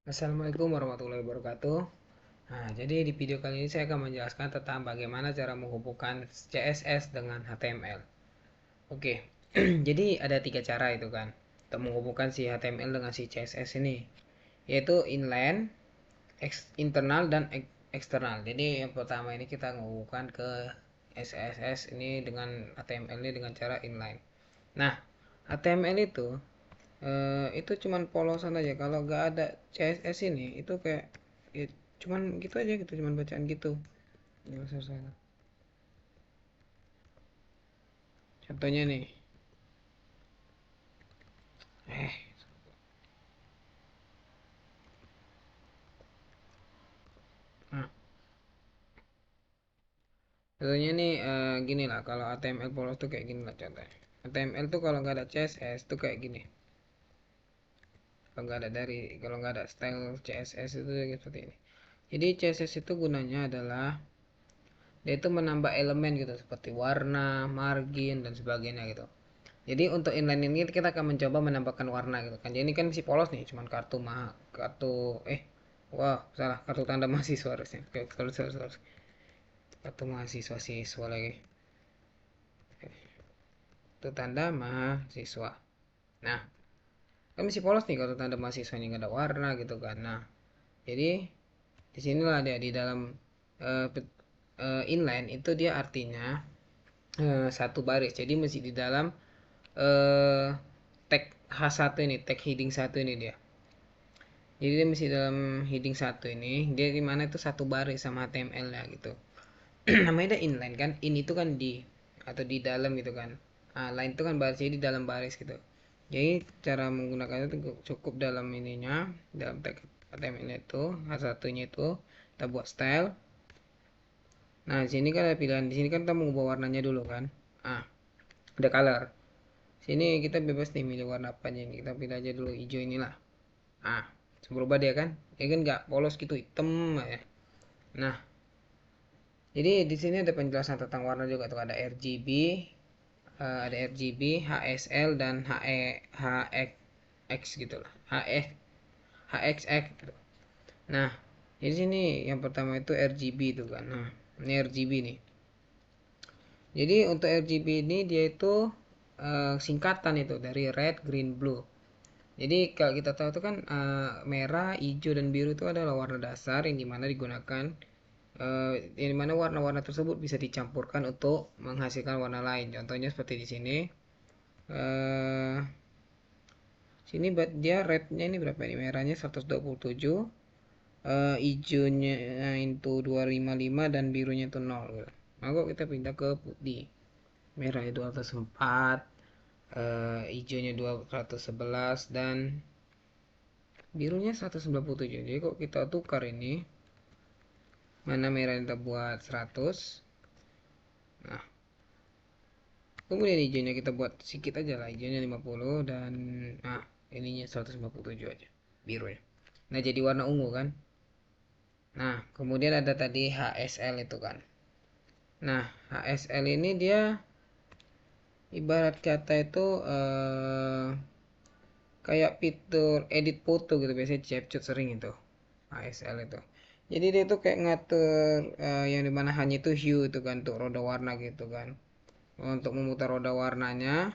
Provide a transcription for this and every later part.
Assalamualaikum warahmatullahi wabarakatuh. Nah, jadi di video kali ini saya akan menjelaskan tentang bagaimana cara menghubungkan CSS dengan HTML. Oke, jadi ada tiga cara itu kan untuk menghubungkan si HTML dengan si CSS ini, yaitu inline, internal dan eksternal. Jadi yang pertama ini kita menghubungkan ke CSS ini dengan HTML ini dengan cara inline. Nah, HTML itu cuman polosan aja. Kalau nggak ada CSS ini itu kayak ya, cuman gitu aja gitu, cuman bacaan gitu. Nggak usah salah. Contohnya nih, eh nah, contohnya nih gini lah. Kalau HTML polos tuh kayak gini lah contohnya. HTML tuh kalau nggak ada CSS tuh kayak gini. Kalau nggak ada style CSS itu kayak seperti ini. Jadi CSS itu gunanya adalah dia itu menambah elemen gitu seperti warna, margin dan sebagainya gitu. Jadi untuk inline ini kita akan mencoba menambahkan warna gitu kan. Jadi ini kan si polos nih, cuman kartu wah salah, kartu tanda mahasiswa harusnya. Oke, kartu mahasiswa siswa lagi. Itu tanda mahasiswa. Nah, kan si polos nih kartu tanda mahasiswa ini nggak ada warna gitu kan. Nah, jadi disinilah dia di dalam uh, inline itu dia artinya satu baris. Jadi masih di dalam uh, tag H1 ini, tag heading satu ini dia. Jadi dia masih dalam heading satu ini, dia di mana itu satu baris sama HTML nya gitu. Namanya ada inline kan, in itu kan di atau di dalam gitu kan. Line itu kan baris, jadi di dalam baris gitu. Jadi cara menggunakannya itu cukup dalam ininya, dalam tag HTML nya itu, H1 nya itu kita buat style. Nah, di sini kan ada pilihan, di sini kan kita mau ubah warnanya dulu kan. Ah, ada color. Sini kita bebas nih milih warna apa aja ini. Kita pilih aja dulu hijau inilah. Ah, berubah dia kan? Ya kan nggak polos gitu hitam ya. Nah, jadi di sini ada penjelasan tentang warna juga tuh ada RGB, ada RGB, HSL dan HX gitu lah. HXX gitu. Nah, di sini yang pertama itu RGB itu kan. Nah, ini RGB nih. Jadi untuk RGB ini dia itu singkatan itu dari red, green, blue. Jadi kalau kita tahu itu kan merah, hijau dan biru itu adalah warna dasar yang dimana digunakan yang dimana warna-warna tersebut bisa dicampurkan untuk menghasilkan warna lain. Contohnya seperti di sini. Eh, sini dia rednya ini berapa ini? Merahnya 127, hijaunya itu 255 dan birunya itu 0 gitu. Maka kita pindah ke putih. Merah itu atas 4, hijaunya 211 dan birunya 197. Jadi kok kita tukar ini, mana merah kita buat 100. Nah, kemudian hijaunya kita buat sedikit aja lah, hijaunya 50 dan nah ininya 157 aja birunya. Nah, jadi warna ungu kan. Nah, kemudian ada tadi HSL itu kan. Nah, HSL ini dia ibarat kata itu kayak fitur edit foto gitu, biasanya Capcut sering itu HSL itu. Jadi dia tuh kayak ngatur yang dimana hanya itu hue itu kan untuk roda warna gitu kan. Untuk memutar roda warnanya,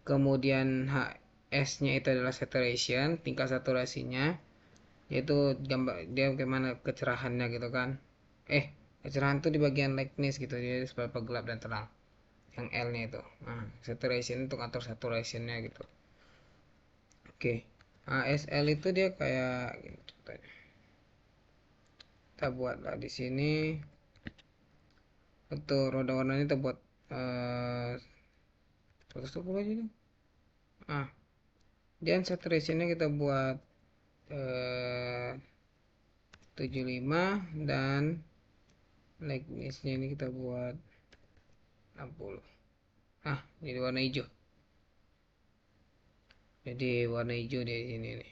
kemudian HS-nya itu adalah saturation, tingkat saturasinya, yaitu gambar dia bagaimana kecerahannya gitu kan. Kecerahan tuh di bagian lightness gitu, jadi seberapa gelap dan terang. Yang L-nya itu. Nah, saturation untuk atur saturationnya gitu. Oke. ASL itu dia kayak gitu. Kita buat lah di sini untuk roda warnanya kita buat 120 aja nih. Ah, dan saturationnya kita buat eh, 75 dan lightnessnya ini kita buat 60. Jadi warna hijau. Jadi warna hijau di sini nih.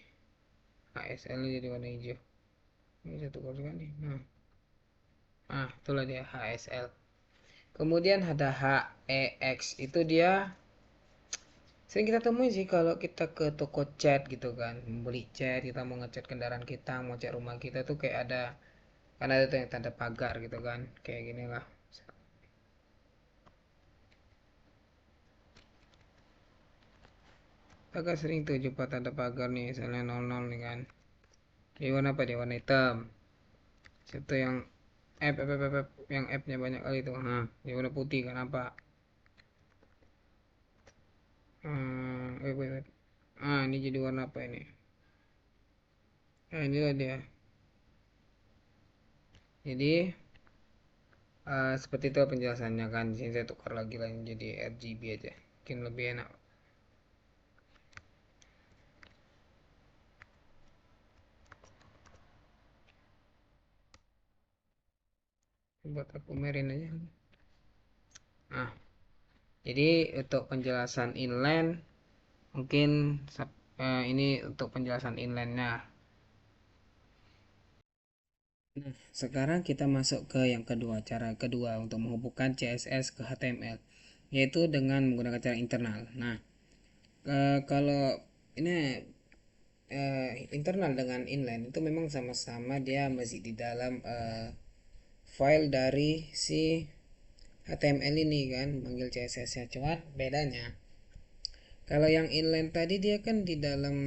HSL ini jadi warna hijau. Ini satu kursi kan nih. Itulah dia HSL. Kemudian ada HEX, itu dia Sering kita temui sih kalau kita ke toko cat gitu kan, beli cat, kita mau ngecat kendaraan kita, mau cat rumah kita tuh kayak ada, kan ada tuh yang tanda pagar gitu kan, kayak gini lah. Agak sering tuh jumpa tanda pagar nih, misalnya 00 nih kan. Dia warna apa? Dia warna hitam. Situ yang yang F-nya banyak kali tuh. Nah, dia warna putih, kenapa? Wait. Ini jadi warna apa ini? Inilah dia. Jadi, seperti itu penjelasannya kan. Di sini saya tukar lagi lah jadi RGB aja. Mungkin lebih enak. Buat aku merin aja. Nah, jadi untuk penjelasan inline mungkin ini untuk penjelasan inline-nya. Nah, sekarang kita masuk ke yang kedua, cara kedua untuk menghubungkan CSS ke HTML, yaitu dengan menggunakan cara internal. Nah, kalau ini internal dengan inline itu memang sama-sama dia masih di dalam file dari si HTML ini kan, manggil CSS-nya. Cuma bedanya, kalau yang inline tadi dia kan di dalam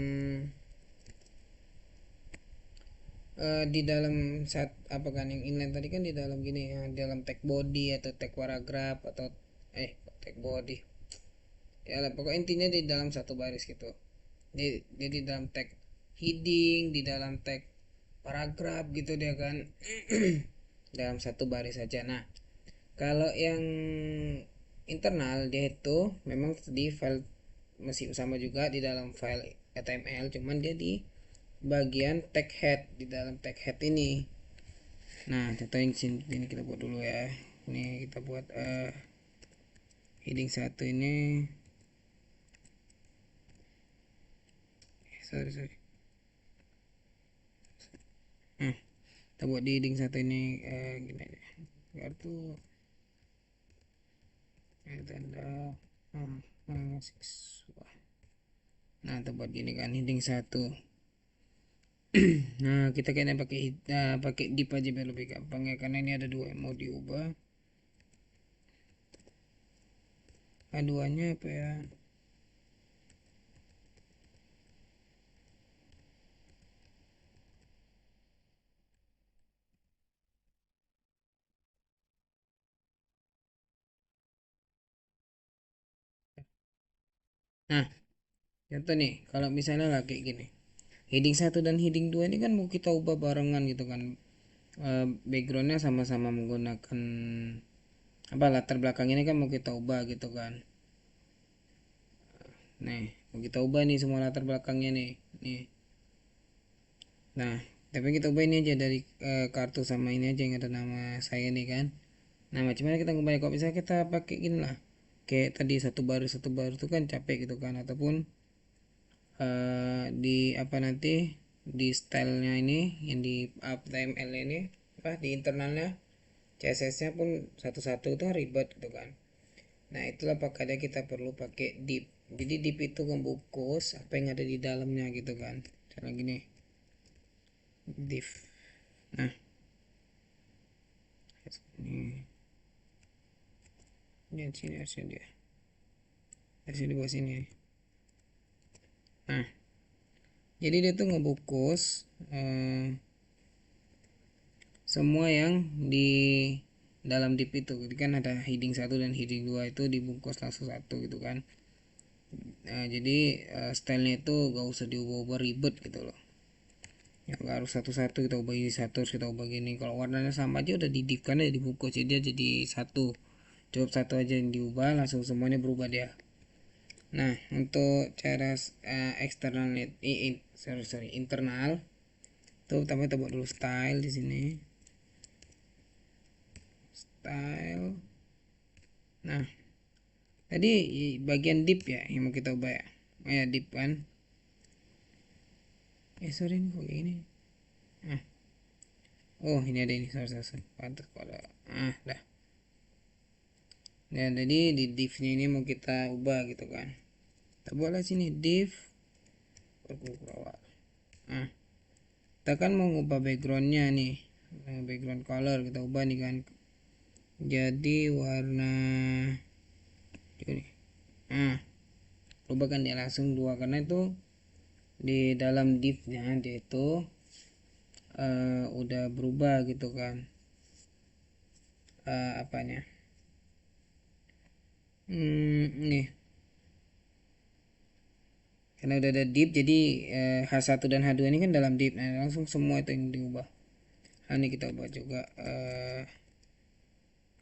saat apa kan, yang inline tadi kan di dalam gini ya, dalam tag body atau tag paragraph atau tag body ya lah, pokoknya intinya di dalam satu baris gitu. Di dalam tag heading, di dalam tag paragraph gitu dia kan. Dalam satu baris saja. Nah, kalau yang internal dia itu memang di file masih sama juga di dalam file HTML, cuman dia di bagian tag head, di dalam tag head ini. Nah, contoh yang ini kita buat dulu ya. Ini kita buat heading satu ini. Sorry. Hmm, kita buat di heading satu ini gimana? Kartu tanda mahasiswa. Nah, kita buat gini kan, heading satu. Nah, kita kayaknya pakai div aja biar lebih gampang ya, karena ini ada dua yang mau diubah. Aduannya apa ya? Nah, contoh nih, kalau misalnya lah kayak gini. Heading satu dan heading 2 ini kan mau kita ubah barengan gitu kan. Backgroundnya sama-sama menggunakan apa, latar belakang ini kan mau kita ubah gitu kan. Nih, mau kita ubah nih semua latar belakangnya nih. Nah, tapi kita ubah ini aja dari kartu sama ini aja yang ada nama saya nih kan. Nah, macam mana kita kembali kalau misalnya kita pakai gini lah, kayak tadi satu baris itu kan capek gitu kan, ataupun di apa nanti di stylenya ini yang di HTML ini apa di internalnya CSS-nya pun satu-satu itu ribet gitu kan. Nah, itulah makanya kita perlu pakai div. Jadi div itu ngebungkus apa yang ada di dalamnya gitu kan. Cara gini, div. Nah, ini sini harusnya dia. Harusnya di bawah sini. Nah, jadi dia tuh ngebungkus semua yang di dalam div itu. Jadi kan ada heading satu dan heading 2 itu dibungkus langsung satu gitu kan. Nah, jadi stylenya itu gak usah diubah-ubah ribet gitu loh. Ya gak harus satu-satu kita ubah, ini satu harus kita ubah gini. Kalau warnanya sama aja udah di div kan, ya dibungkus jadi dia jadi satu. Cukup satu aja yang diubah langsung semuanya berubah dia. Nah, untuk cara eksternal net sorry internal tuh pertama kita buat dulu style di sini. Style. Nah, tadi bagian div ya yang mau kita ubah ya. Ya div kan. Sorry ini kok kayak gini. Ah, oh ini ada ini, sorry. Pantas kalau dah. Nah, jadi di div ini mau kita ubah gitu kan. Kita buatlah sini div workbook awal. Nah, kita kan mau ngubah backgroundnya nih. Background color kita ubah nih kan. Jadi warna ini. Nah, ubah kan dia langsung 2 karena itu di dalam divnya dia itu udah berubah gitu kan. Apanya? Nih. Karena udah ada div jadi H1 dan H2 ini kan dalam div. Nah, langsung semua itu yang diubah. Nah, ini kita ubah juga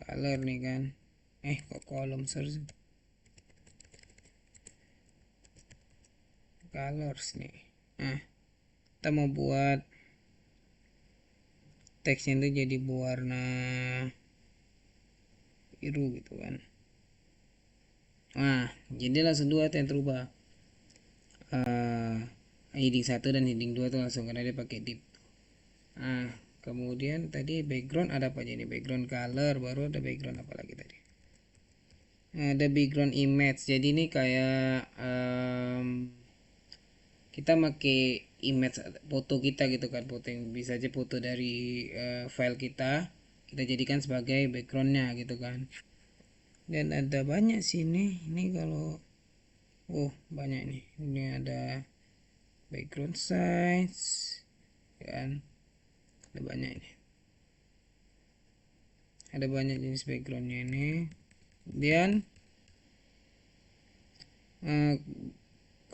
color nih kan. Kok kolom search colors nih. Nah, kita mau buat teksnya itu jadi berwarna biru gitu kan. Nah, jadi langsung dua yang terubah. Heading 1 dan heading 2 tuh langsung karena dia pakai div. Nah, kemudian tadi background ada apa aja nih? Background color, baru ada background apa lagi tadi? Ada background image. Jadi ini kayak kita pakai image foto kita gitu kan, foto yang bisa aja foto dari file kita jadikan sebagai backgroundnya gitu kan. Dan ada banyak sini. Ini kalau banyak nih. Ini ada background size kan, ada banyak ini, ada banyak jenis backgroundnya ini. Kemudian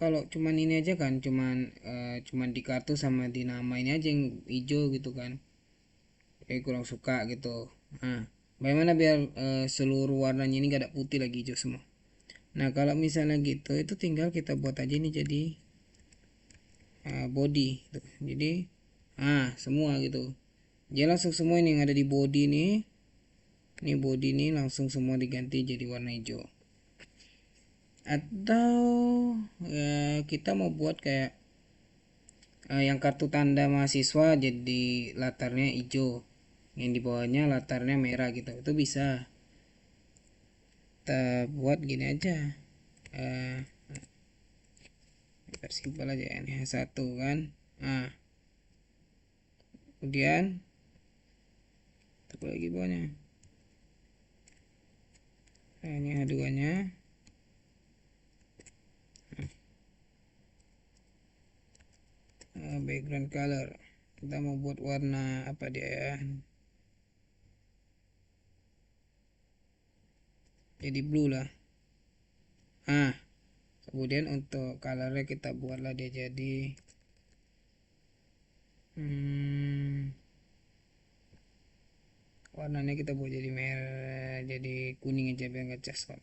kalau cuman ini aja kan, cuman di kartu sama di nama ini aja yang hijau gitu kan, kurang suka gitu. Nah, bagaimana biar seluruh warnanya ini gak ada putih lagi, hijau semua. Nah, kalau misalnya gitu itu tinggal kita buat aja ini jadi body gitu. Jadi semua gitu, jadi langsung semua ini yang ada di body ini body ini langsung semua diganti jadi warna hijau. Atau kita mau buat kayak yang kartu tanda mahasiswa jadi latarnya hijau, yang di bawahnya latarnya merah gitu, itu bisa. Kita buat gini aja, biar simpel aja ini H1 kan. Nah, kemudian apa lagi bawahnya, ini H2 nya. Background color kita mau buat warna apa dia ya, jadi blue lah. Kemudian untuk colornya kita buatlah dia jadi warnanya kita buat jadi merah, jadi kuning aja biar ngecas kan.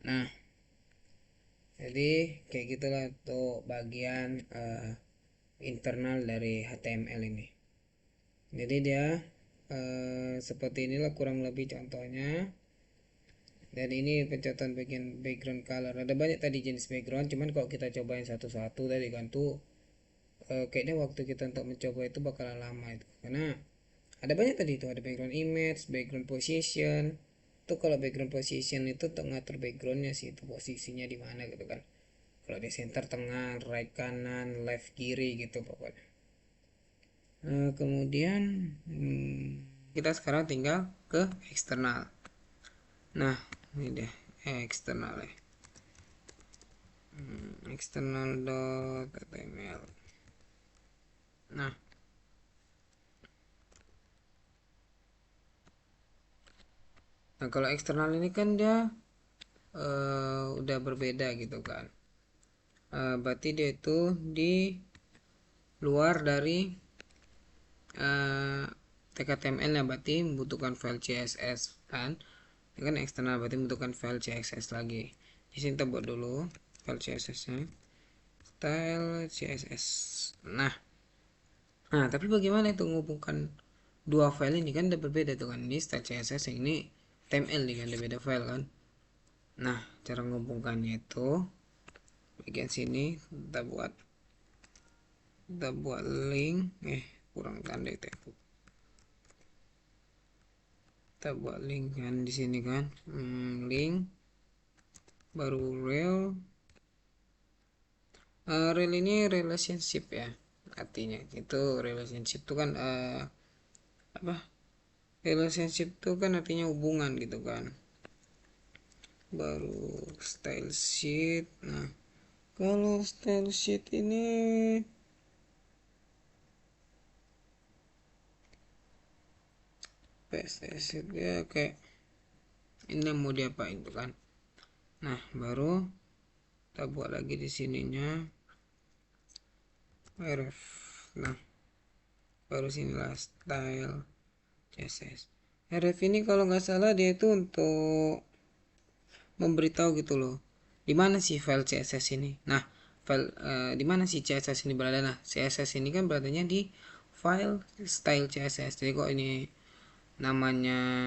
Nah, jadi kayak gitulah untuk bagian internal dari HTML ini. Jadi dia seperti inilah kurang lebih contohnya. Dan ini pencocokan bagian background color. Ada banyak tadi jenis background, cuman kalau kita cobain satu-satu tadi kan tuh kayaknya waktu kita untuk mencoba itu bakalan lama itu, karena ada banyak tadi itu, ada background image, background position. Itu kalau background position itu untuk ngatur backgroundnya sih, itu posisinya di mana gitu kan, kalau di center, tengah, right, kanan, left, kiri gitu pokoknya. Kemudian kita sekarang tinggal ke eksternal. Nah, ini deh eksternal ya, external.html. Nah, kalau eksternal ini kan dia udah berbeda gitu kan. Berarti dia itu di luar dari TKTML nya, berarti membutuhkan file CSS kan. Ini kan eksternal berarti membutuhkan file CSS lagi. Di sini kita buat dulu file CSS nya, style CSS. Nah, tapi bagaimana itu menghubungkan dua file ini, kan udah berbeda tuh kan, ini style CSS, yang ini TML nih kan, udah beda file kan. Nah, cara menghubungkannya itu bagian sini kita buat link, kurang tanda itu, kita buat link kan di sini kan, link baru rel ini relationship ya, artinya itu relationship itu kan apa, relationship itu kan artinya hubungan gitu kan. Baru style sheet. Nah, kalau style sheet ini style sheet ya kayak ini yang mau diapain tuh kan. Nah, baru kita buat lagi di sininya ref. Nah, baru sinilah style CSS. ref ini kalau nggak salah dia itu untuk memberitahu gitu loh, di mana sih file CSS ini. Nah, file di mana sih CSS ini berada. Nah, CSS ini kan beradanya di file style CSS. Jadi kok ini namanya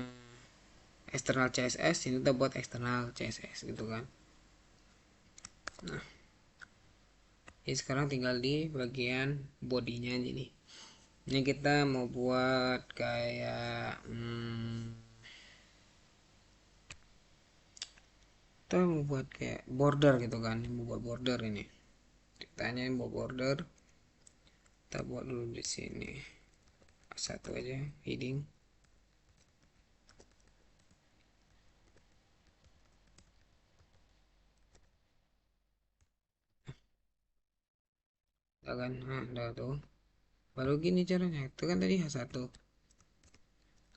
external CSS, ini kita buat external CSS gitu kan. Nah, ini sekarang tinggal di bagian bodinya aja nih. Ini kita mau buat kayak kita mau buat kayak border gitu kan. Mau buat border ini, ceritanya mau border, kita buat dulu di sini satu aja heading. Udah kan, nah udah tuh, baru gini caranya. Itu kan tadi H1,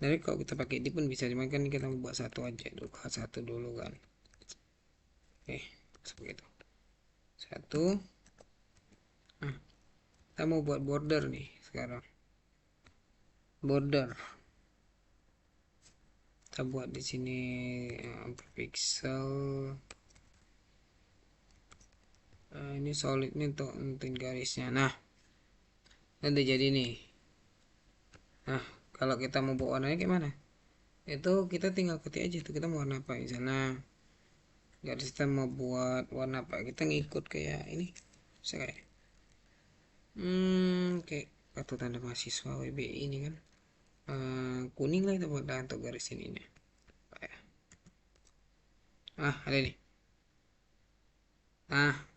jadi kalau kita pakai ini pun bisa, cuma kan kita buat satu aja dulu, H1 dulu kan. Oke, seperti itu satu. Nah, kita mau buat border nih sekarang. Border kita buat di sini pixel. Ini solid nih untuk nentuin garisnya. Nah, nanti jadi nih. Nah, kalau kita mau buat warnanya gimana, itu kita tinggal ketik aja tuh kita mau warna apa. Misalnya garis kita mau buat warna apa, kita ngikut kayak ini. Bisa kayak kayak kartu tanda mahasiswa WBI ini kan. Kuning lah kita buat untuk garis ininya. Ada nih. Nah,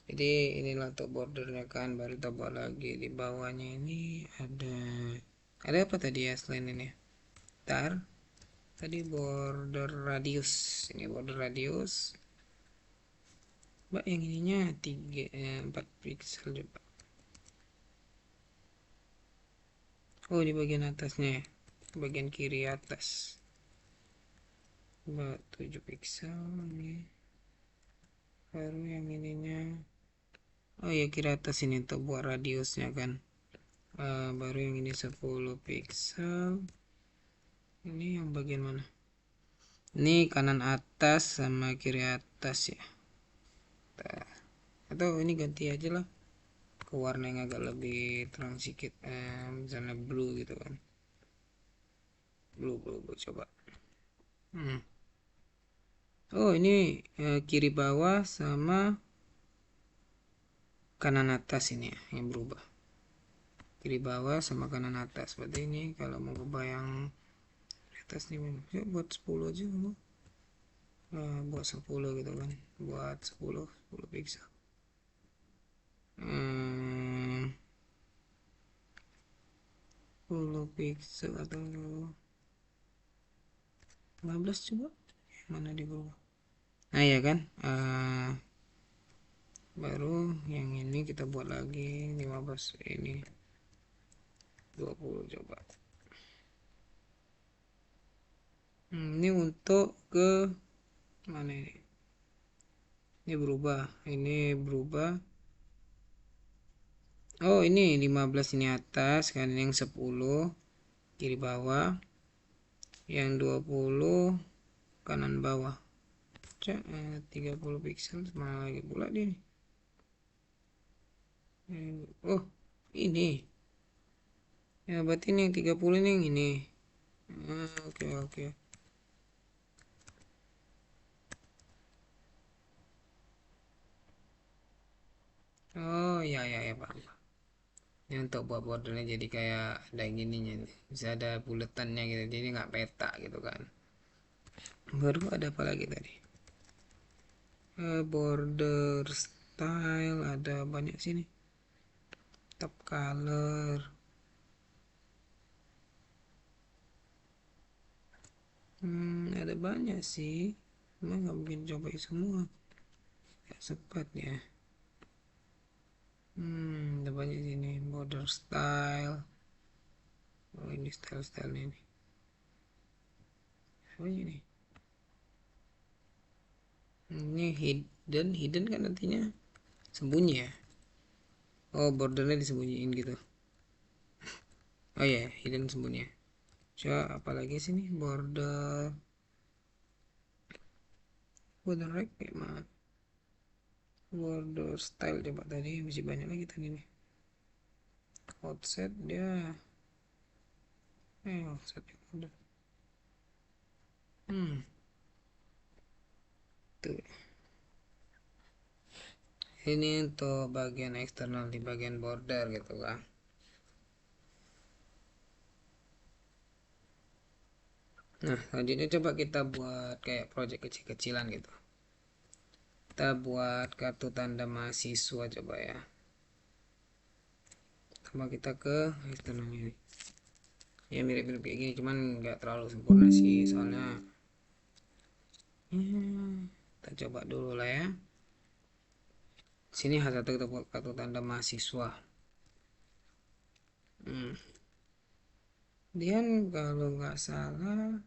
jadi inilah untuk bordernya kan. Baru kita buat lagi di bawahnya ini ada apa tadi ya selain ini. Tar tadi border radius. Ini border radius, mbak yang ininya 4 pixel coba. Oh, di bagian atasnya ya, bagian kiri atas, mbak 7 pixel ini. Baru yang ininya, oh ya kiri atas ini untuk buat radiusnya kan. Baru yang ini 10 pixel. Ini yang bagian mana, ini kanan atas sama kiri atas ya. Atau ini ganti aja lah ke warna yang agak lebih terang sedikit, misalnya blue gitu kan. Blue coba. Oh, ini kiri bawah sama kanan atas ini ya yang berubah. Kiri bawah sama kanan atas. Berarti ini kalau mau ubah yang di atas nih, ya buat 10 aja mau. Buat 10 gitu kan. Buat 10 pixel. 10 pixel atau 15 coba. Mana di bawah. Nah ya kan. Baru yang ini kita buat lagi 15, ini 20 coba. Ini untuk ke mana ini? Ini berubah. Oh, ini 15 ini atas kan, yang 10 kiri bawah, yang 20 kanan bawah. 30 pixel mana lagi pula dia nih. Oh, ini. Ya, berarti ini yang 30 ini yang ini. Oke. Oh, ya Pak. Ini untuk buat bordernya jadi kayak ada gininya nih. Bisa ada buletannya gitu. Jadi nggak peta gitu kan. Baru ada apa lagi tadi? Border style ada banyak sini, top color. Ada banyak sih, cuma nggak mungkin coba semua, nggak sempat ya. Ada banyak sini border style. Oh, ini style ini apa ini? Ini hidden kan artinya sembunyi ya. Oh, bordernya disembunyiin gitu. Oh ya, hidden sembunyi ya. Coba apalagi sini border rack kayak mana? Border style coba, tadi masih banyak lagi tadi nih. Outset dia outset udah. Tuh, ini untuk bagian eksternal di bagian border gitu kan. Nah, selanjutnya coba kita buat kayak project kecil-kecilan gitu. Kita buat kartu tanda mahasiswa coba ya. Coba kita ke eksternal ini. Ya mirip-mirip kayak gini, cuman nggak terlalu sempurna sih, soalnya kita coba dulu lah ya. Sini H1 kita buat kartu tanda mahasiswa. Dia kalau nggak salah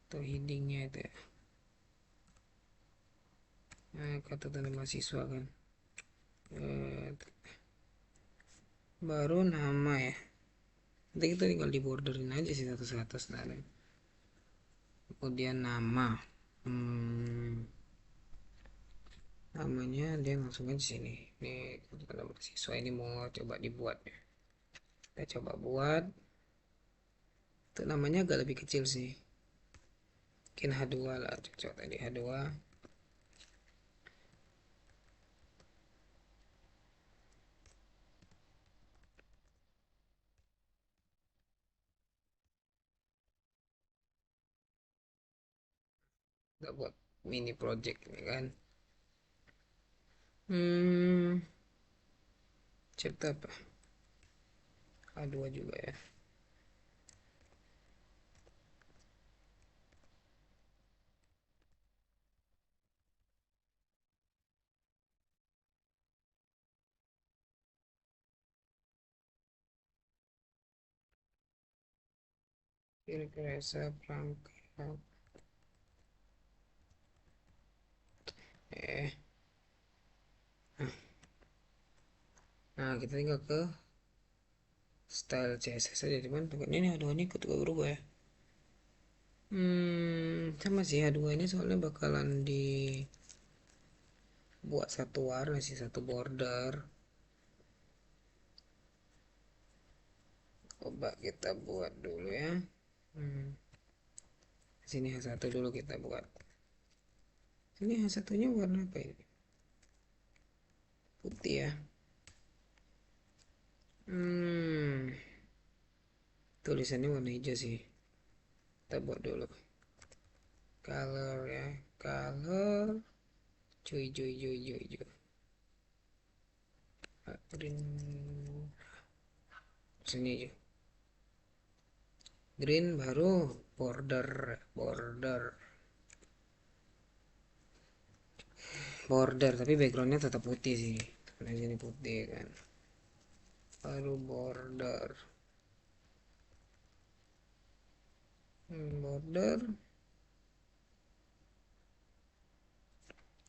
tuh headingnya itu ya. Kartu tanda mahasiswa kan. Baru nama ya. Nanti kita tinggal di borderin aja sih satu-satu sebenarnya. Kemudian nama. Namanya dia langsung aja sini. Ini kartu tanda mahasiswa ini mau coba dibuat ya. Kita coba buat. Itu namanya agak lebih kecil sih. Mungkin H2 lah, cocok tadi H2. Kita buat mini project ini kan. Chapter apa? H2 juga ya. Kira-kira perangkat. eh nah kita tinggal ke style CSS aja, cuman takutnya ini H2 ini ikut berubah ya. Sama sih H2 ini soalnya bakalan dibuat satu warna sih, satu border. Coba kita buat dulu ya. Sini H1 dulu kita buat. Sini H1 nya warna apa ini? Putih ya. Tulisannya warna hijau sih. Kita buat dulu color ya, color hijau hijau hijau hijau hijau. Green sini aja. Green baru border tapi backgroundnya tetap putih sih, karena sini putih kan. Baru border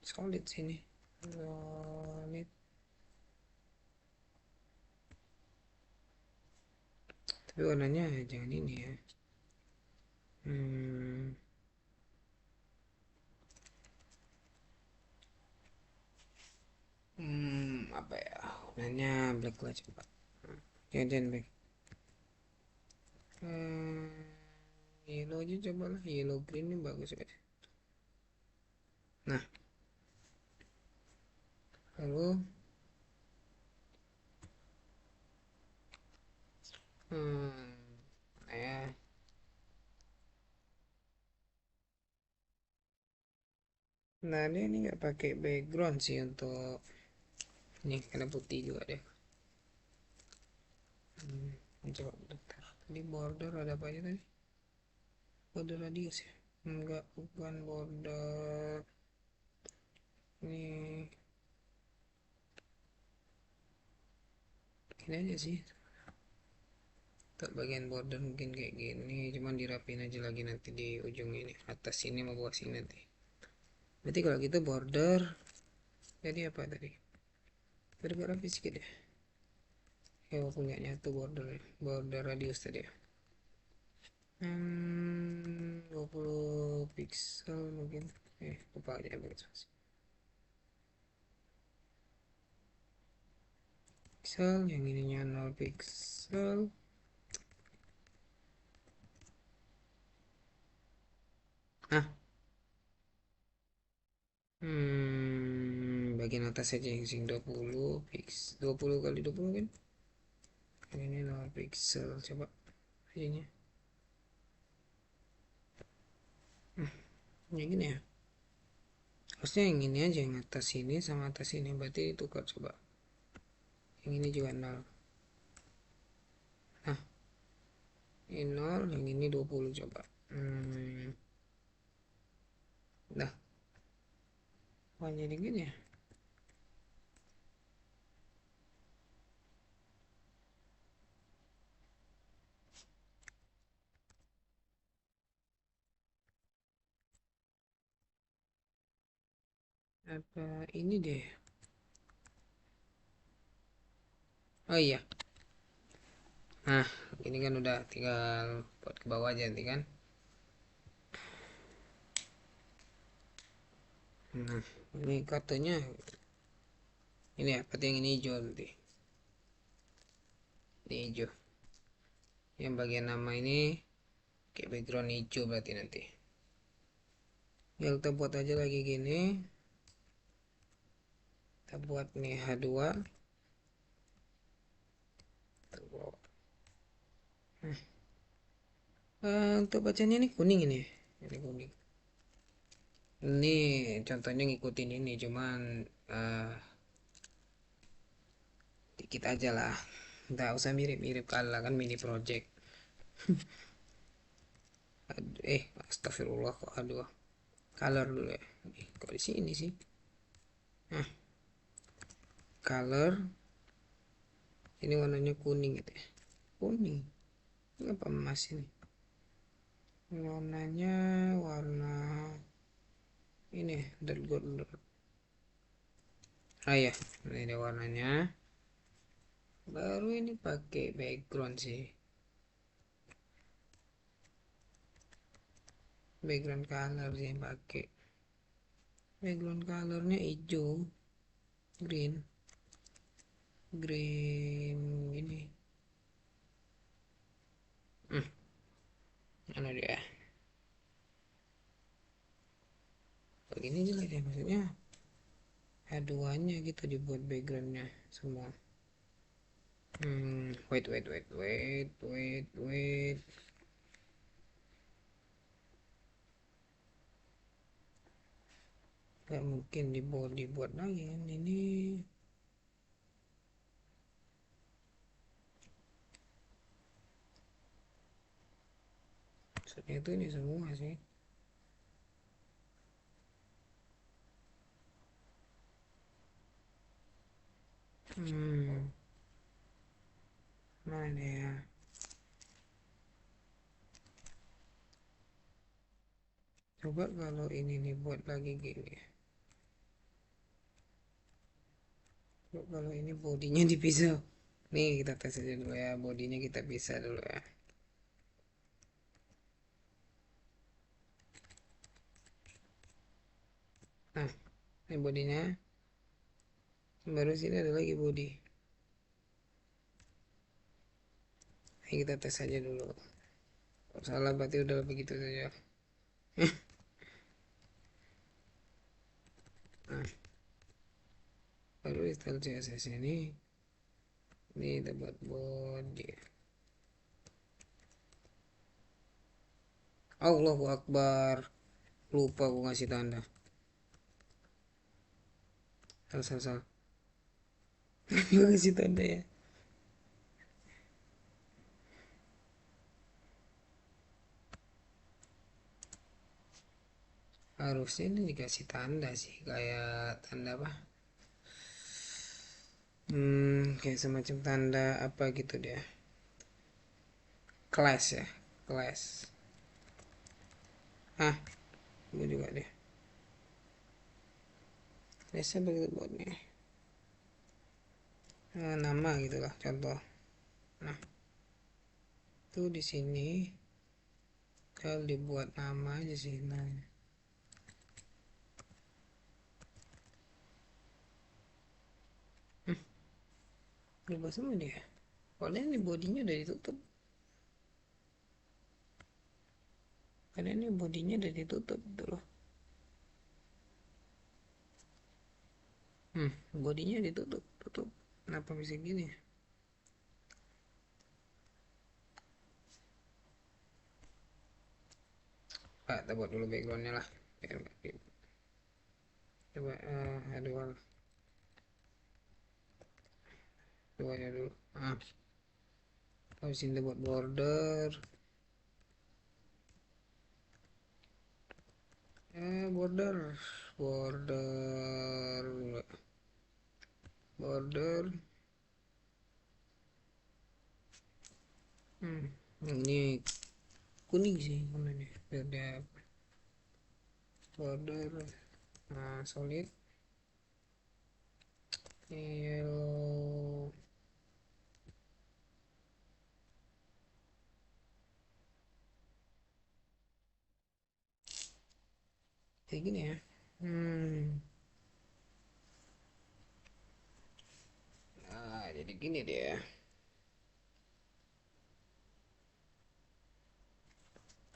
solid sini, solid. Tapi warnanya jangan ini ya. Apa ya warnanya, black lah coba. Jangan black. Yellow aja coba lah, yellow green ini bagus ya. Nah, lalu ya Nah dia ini nggak pakai background sih untuk ini karena putih juga deh. Coba bentar. Tadi border ada apa aja tadi? Border radius ya? Enggak, bukan border. Ini aja sih. Tak bagian border mungkin kayak gini, cuman dirapin aja lagi nanti di ujung ini, atas sini mau bawah sini nanti. Berarti kalau gitu border jadi apa tadi? Bergerak rapi sedikit ya. Ya walaupun nggak nyatu border radius tadi ya. 20 pixel mungkin. Lupa aja pixel, yang ininya 0 pixel. Ah, bagian atas saja yang sing 20 pixel, 20 kali 20 kan. Ini 0 pixel, coba ininya. Yang gini ya. Harusnya yang ini aja, yang atas ini sama atas ini, berarti tukar coba. Yang ini juga 0. Nah, ini 0, yang ini 20 coba. Nah, wah jadi gini ya. Apa ini deh. Oh iya. Nah, ini kan udah tinggal buat ke bawah aja nanti kan. Nah, ini kartunya ini ya, berarti yang ini hijau nanti. Ini hijau. Yang bagian nama ini kayak background hijau berarti nanti. Ya kita buat aja lagi gini. Kita buat nih H2. Kita buat. Untuk bacanya ini kuning ini. Ini kuning. Ini contohnya ngikutin ini, cuman uh, dikit aja lah. Nggak usah mirip-mirip kalah kan mini project. Astagfirullah kok aduh. Color dulu ya. Kok di sini sih? Nah, color ini warnanya kuning gitu ya. Kuning. Ini apa emas ini? Warnanya warna ini dark gold. Ah ya, ini warnanya. Baru ini pakai background sih. Background color sih yang pakai. Background colornya hijau, green, green ini. Mana dia? Begini jelek ya maksudnya. Aduannya gitu dibuat backgroundnya semua. Wait. Gak mungkin dibuat lagi kan ini. Maksudnya itu ini semua sih. Mana ya? Coba kalau ini nih buat lagi gini. Coba kalau ini bodinya dipisah. Nih kita tes aja dulu ya. Bodinya kita pisah dulu ya. Nah, ini bodinya. Baru sini ada lagi body. Ini kita tes aja dulu. Kalau salah berarti udah begitu saja. Nah, baru install CSS ini. Ini kita buat body. Allahu Akbar. Lupa aku ngasih tanda. salah. Gua kasih tanda ya. Harusnya ini dikasih tanda sih, kayak tanda apa, kayak semacam tanda apa gitu dia, class ya, class. Ah, gue juga deh, biasa begitu buatnya. Nama gitulah contoh. Nah, tuh di sini kalau dibuat nama aja sih. Nah, berubah semua dia. Padahal ini bodinya udah ditutup. Karena ini bodinya udah ditutup gitu loh. Bodinya ditutup, tutup. Kenapa bisa gini? Pak, kita buat dulu backgroundnya lah. Coba, aduh, coba dulu. Habis ini buat border. Border, border, border. Ini kuning sih warnanya. Biar dia border. Nah, solid. Yellow. Kayak gini ya. Nah, jadi gini dia.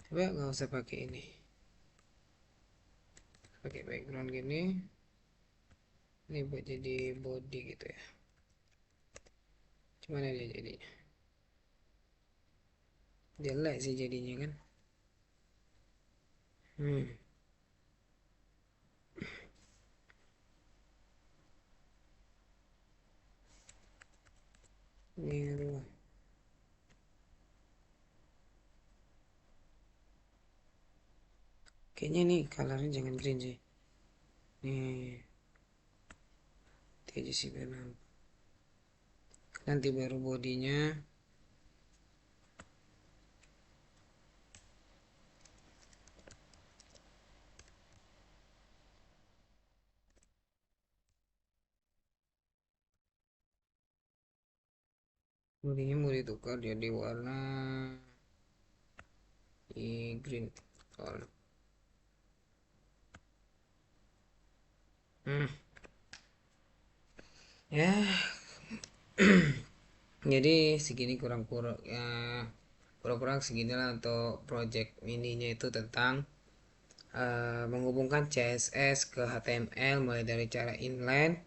Coba nggak usah pakai ini. Pakai background gini. Ini buat jadi body gitu ya. Gimana dia jadinya? Jelek sih jadinya kan. Hmm. Ini aduh. Kayaknya nih colornya jangan green sih. Nih, itu aja sih biar nanti baru bodinya. Bodinya mau ditukar jadi warna green. Soalnya. Hmm. Ya, jadi segini kurang-kurang ya, kurang-kurang seginilah untuk project mininya itu tentang menghubungkan CSS ke HTML mulai dari cara inline,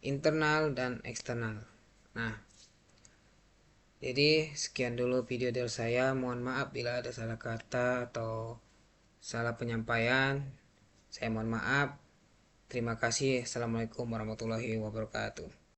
internal, dan eksternal. Nah, jadi sekian dulu video dari saya. Mohon maaf bila ada salah kata atau salah penyampaian. Saya mohon maaf. Terima kasih. Assalamualaikum warahmatullahi wabarakatuh.